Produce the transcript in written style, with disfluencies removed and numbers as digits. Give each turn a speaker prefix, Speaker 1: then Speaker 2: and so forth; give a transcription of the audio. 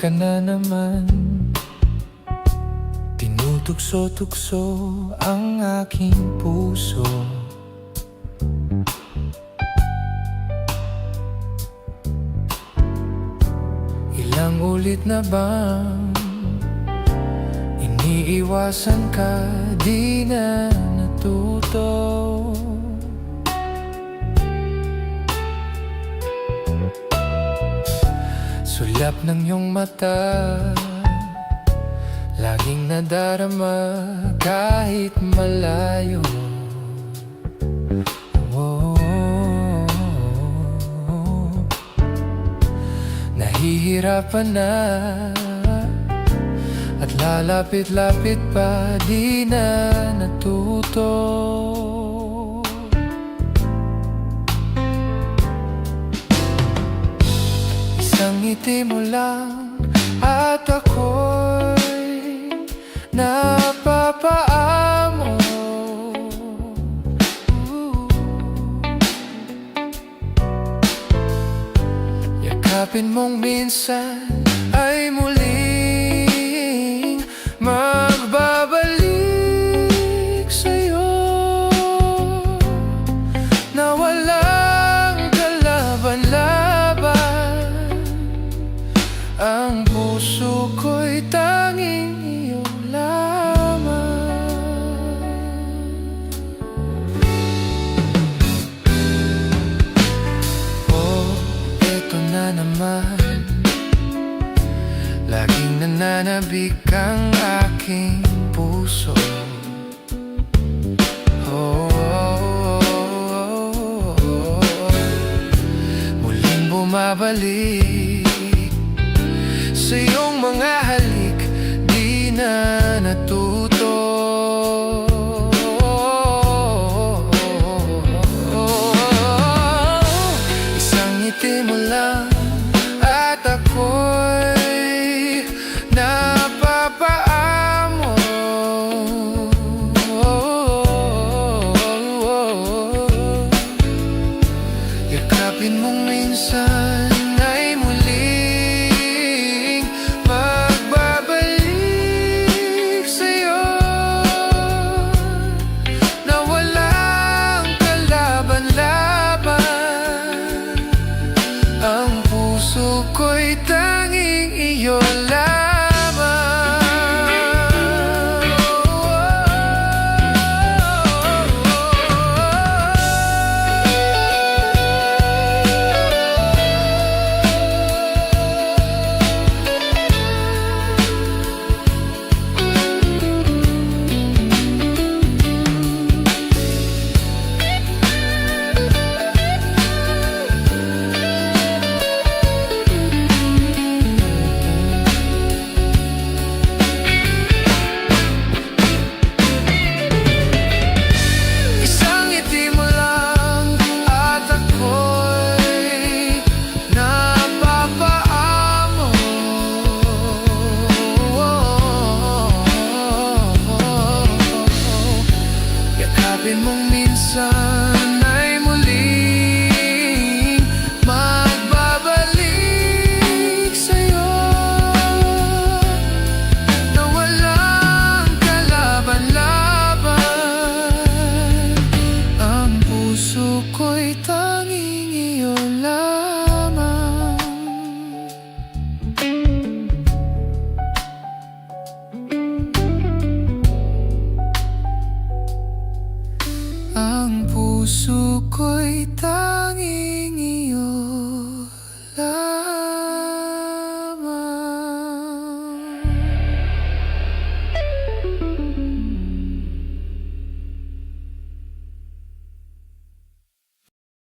Speaker 1: ka na naman. Tinutugso-tukso ang aking puso. Ilang ulit na bang iniiwasan ka, di na natuto? Sulap ng iyong mata, laging nadarama kahit malayo. Nahihirapan na at lalapit-lapit pa, di na natuto. Isang ngiti mo lang at ako'y napapaamo. Yakapin mong minsan ay muling magbabalik sa'yo, na walang kalaban-laban. Ang puso ko'y tanging iyo lamang. Oh, eto na naman, laging nananabik ang aking puso. Muling bumabalik sa iyong mga halik, di na natuto. Isang ngiti mo lang at ako'y napapaamo. Yakapin mong minsan ay muling magbabalik sa'yo, na walang kalaban-laban. Ang puso ko'y tanging iyo lamang. Yakapin mong minsan ay muling magbabalik sa'yo, na walang kalaban-laban. Ang puso ko'y tanging iyo lamang. Ang puso ko'y tanging